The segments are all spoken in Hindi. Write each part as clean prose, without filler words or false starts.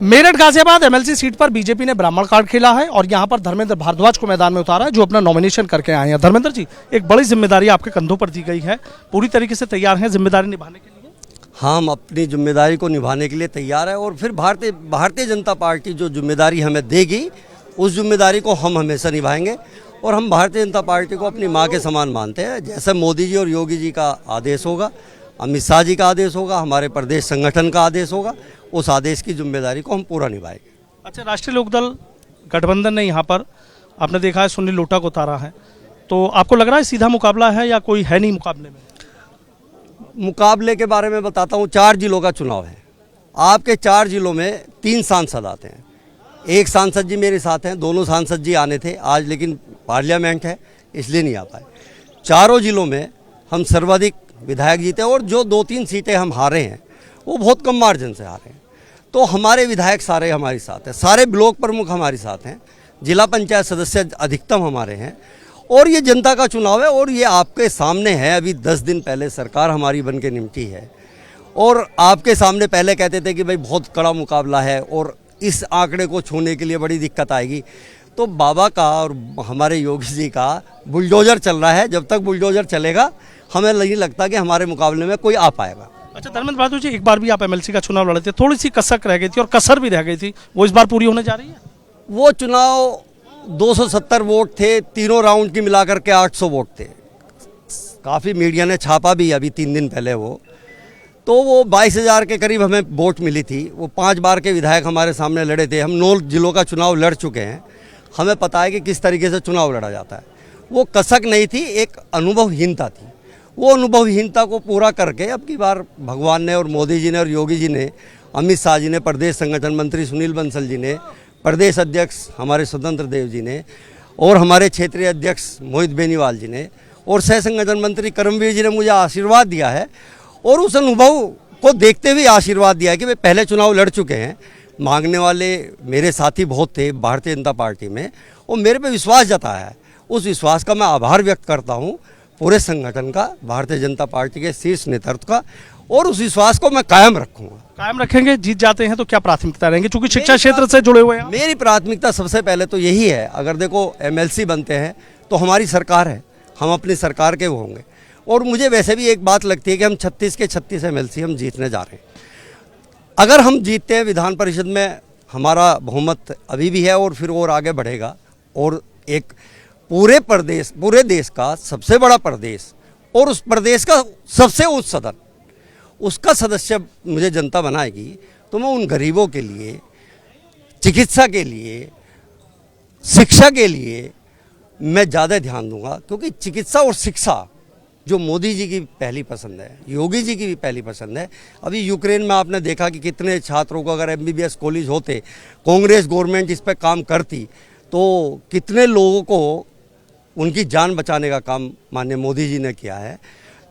मेरठ गाजियाबाद एमएलसी सीट पर बीजेपी ने ब्राह्मण कार्ड खेला है और यहां पर धर्मेंद्र भारद्वाज को मैदान में उतारा है, जो अपना नॉमिनेशन करके आए हैं। धर्मेंद्र जी, एक बड़ी जिम्मेदारी आपके कंधों पर दी गई है, पूरी तरीके से तैयार हैं जिम्मेदारी निभाने के लिए? हम अपनी जिम्मेदारी को निभाने के लिए तैयार है और फिर भारतीय जनता पार्टी जो जिम्मेदारी हमें देगी उस जिम्मेदारी को हम हमेशा निभाएंगे। और हम भारतीय जनता पार्टी को अपनी माँ के समान मानते हैं। जैसे मोदी जी और योगी जी का आदेश होगा, अमित शाह जी का आदेश होगा, हमारे प्रदेश संगठन का आदेश होगा, उस आदेश की जिम्मेदारी को हम पूरा निभाएंगे। अच्छा, राष्ट्रीय लोकदल गठबंधन ने यहाँ पर आपने देखा है सुनील लोटा को उतारा है, तो आपको लग रहा है सीधा मुकाबला है या कोई है नहीं मुकाबले में? मुकाबले के बारे में बताता हूँ। 4 जिलों का चुनाव है। आपके 4 जिलों में 3 सांसद आते हैं। एक सांसद जी मेरे साथ हैं, दोनों सांसद जी आने थे आज, लेकिन पार्लियामेंट है इसलिए नहीं आ पाए। चारों जिलों में हम सर्वाधिक विधायक जीते और जो 2-3 सीटें हम हारे हैं वो बहुत कम मार्जिन से हारे हैं। तो हमारे विधायक सारे हमारे साथ हैं, सारे ब्लॉक प्रमुख हमारे साथ हैं, जिला पंचायत सदस्य अधिकतम हमारे हैं। और ये जनता का चुनाव है और ये आपके सामने है। अभी 10 दिन पहले सरकार हमारी बन के निमटी है और आपके सामने पहले कहते थे कि भाई बहुत कड़ा मुकाबला है और इस आंकड़े को छूने के लिए बड़ी दिक्कत आएगी। तो बाबा का और हमारे योगी जी का बुलडोजर चल रहा है। जब तक बुलडोजर चलेगा हमें नहीं लगता कि हमारे मुकाबले में कोई आ पाएगा। अच्छा धर्मेंद्र भारद्वाज जी, एक बार भी आप एमएलसी का चुनाव लड़े थे, थोड़ी सी कसक रह गई थी और कसर भी रह गई थी, वो इस बार पूरी होने जा रही है? वो चुनाव 270 वोट थे, तीनों राउंड की मिलाकर के 800 वोट थे। काफ़ी मीडिया ने छापा भी अभी 3 दिन पहले तो वो 22,000 के करीब हमें वोट मिली थी। वो 5 बार के विधायक हमारे सामने लड़े थे। हम 9 जिलों का चुनाव लड़ चुके हैं, हमें पता है कि किस तरीके से चुनाव लड़ा जाता है। वो कसक नहीं थी, एक अनुभवहीनता थी। वो अनुभवहीनता को पूरा करके अब की बार भगवान ने और मोदी जी ने और योगी जी ने, अमित शाह जी ने, प्रदेश संगठन मंत्री सुनील बंसल जी ने, प्रदेश अध्यक्ष हमारे स्वतंत्र देव जी ने और हमारे क्षेत्रीय अध्यक्ष मोहित बेनीवाल जी ने और सह संगठन मंत्री करमवीर जी ने मुझे आशीर्वाद दिया है। और उस अनुभव को देखते हुए आशीर्वाद दिया है कि वे पहले चुनाव लड़ चुके हैं। मांगने वाले मेरे साथी बहुत थे भारतीय जनता पार्टी में और मेरे पे विश्वास जताया है। उस विश्वास का मैं आभार व्यक्त करता हूँ पूरे संगठन का, भारतीय जनता पार्टी के शीर्ष नेतृत्व का, और उस विश्वास को मैं कायम रखूँगा। कायम रखेंगे? जीत जाते हैं तो क्या प्राथमिकता रहेंगे, क्योंकि शिक्षा क्षेत्र से जुड़े हुए हैं? मेरी प्राथमिकता सबसे पहले तो यही है। अगर देखो एमएलसी बनते हैं तो हमारी सरकार है, हम अपनी सरकार के वो होंगे। और मुझे वैसे भी एक बात लगती है कि हम 36 के 36 एमएलसी हम जीतने जा रहे हैं। अगर हम जीतते हैं विधान परिषद में, हमारा बहुमत अभी भी है और फिर और आगे बढ़ेगा। और एक पूरे देश का सबसे बड़ा प्रदेश और उस प्रदेश का सबसे उच्च सदन, उसका सदस्य मुझे जनता बनाएगी तो मैं उन गरीबों के लिए, चिकित्सा के लिए, शिक्षा के लिए मैं ज़्यादा ध्यान दूंगा। क्योंकि चिकित्सा और शिक्षा जो मोदी जी की पहली पसंद है, योगी जी की भी पहली पसंद है। अभी यूक्रेन में आपने देखा कि कितने छात्रों को, अगर एमबीबीएस कॉलेज होते, कांग्रेस गवर्नमेंट इस पर काम करती तो कितने लोगों को उनकी जान बचाने का काम माननीय मोदी जी ने किया है।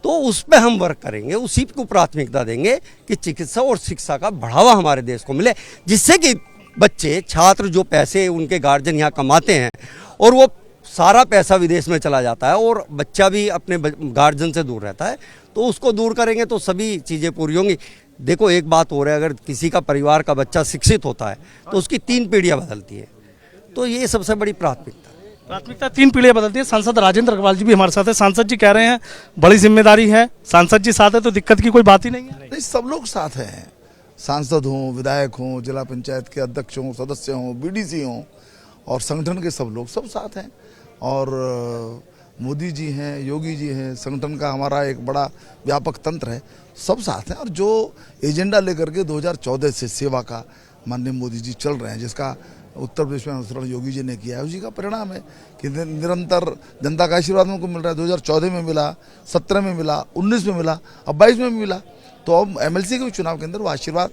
तो उस पर हम वर्क करेंगे, उसी को प्राथमिकता देंगे कि चिकित्सा और शिक्षा का बढ़ावा हमारे देश को मिले, जिससे कि बच्चे, छात्र, जो पैसे उनके गार्जियन यहाँ कमाते हैं और वो सारा पैसा विदेश में चला जाता है और बच्चा भी अपने गार्जियन से दूर रहता है, तो उसको दूर करेंगे तो सभी चीज़ें पूरी होंगी। देखो एक बात हो रहा है, अगर किसी का परिवार का बच्चा शिक्षित होता है तो उसकी 3 पीढ़ियाँ बदलती है। तो ये सबसे बड़ी प्राथमिकता 3 पीढ़ियाँ बदलती है। सांसद राजेंद्र अग्रवाल जी भी हमारे साथ है। सांसद जी कह रहे हैं बड़ी जिम्मेदारी है, सांसद जी साथ है तो दिक्कत की कोई बात ही नहीं है। नहीं, सब लोग साथ हैं। सांसद हों, विधायक हों, जिला पंचायत के अध्यक्ष हों, सदस्य हों, बीडीसी हों और संगठन के सब लोग सब साथ हैं। और मोदी जी हैं, योगी जी हैं, संगठन का हमारा एक बड़ा व्यापक तंत्र है, सब साथ हैं। और जो एजेंडा लेकर के 2014 से सेवा का माननीय मोदी जी चल रहे हैं, जिसका उत्तर प्रदेश में अनुसरण योगी जी ने किया है, उसी का परिणाम है कि निरंतर जनता का आशीर्वाद हमको मिल रहा है। 2014 में मिला, 17 में मिला, 19 में मिला, अब 22 में भी मिला। तो अब एमएलसी के चुनाव के अंदर वो आशीर्वाद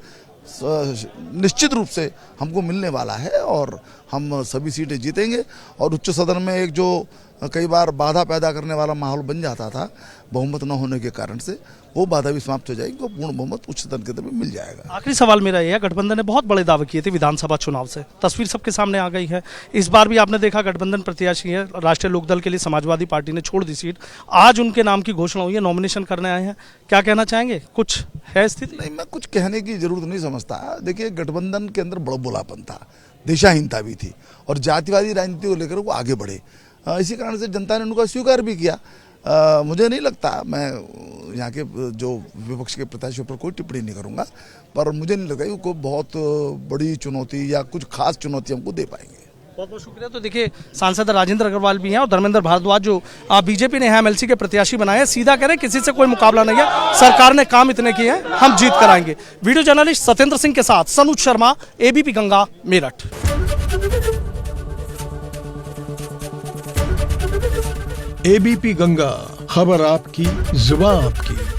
निश्चित रूप से हमको मिलने वाला है और हम सभी सीटें जीतेंगे। और उच्च सदन में एक जो कई बार बाधा पैदा करने वाला माहौल बन जाता था बहुमत न होने के कारण से, वो बाधा भी समाप्त हो जाएगी और पूर्ण बहुमत उच्चतम केंद्र में मिल जाएगा। आखिरी सवाल मेरा यह है, गठबंधन ने बहुत बड़े दावे किए थे विधानसभा चुनाव से, तस्वीर सबके सामने आ गई है। इस बार भी आपने देखा गठबंधन प्रत्याशी है, राष्ट्रीय लोकदल के लिए समाजवादी पार्टी ने छोड़ दी सीट, आज उनके नाम की घोषणा हुई है, नॉमिनेशन करने आए हैं, क्या कहना चाहेंगे? कुछ है स्थिति? नहीं, मैं कुछ कहने की जरूरत नहीं समझता। देखिए, गठबंधन के अंदर बड़बोलापन था, दिशाहीनता भी थी और जातिवादी राजनीति को लेकर वो आगे बढ़े। इसी कारण से जनता ने उनको स्वीकार भी किया। मुझे नहीं लगता, मैं यहाँ के जो विपक्ष के प्रत्याशियों पर कोई टिप्पणी नहीं करूँगा, पर मुझे नहीं लगता कि कोई बहुत बड़ी चुनौती या कुछ खास चुनौती हमको दे पाएंगे। बहुत बहुत शुक्रिया। तो देखिए, सांसद राजेंद्र अग्रवाल भी हैं और धर्मेंद्र भारद्वाज जो बीजेपी ने एमएलसी के प्रत्याशी बनाए हैं, सीधा कह रहे हैं किसी से कोई मुकाबला नहीं है, सरकार ने काम इतने किए हैं, हम जीत कर आएंगे। वीडियो जर्नलिस्ट सत्येंद्र सिंह के साथ सनुज शर्मा, एबीपी गंगा, मेरठ। एबीपी गंगा, खबर आपकी, जुबान आपकी।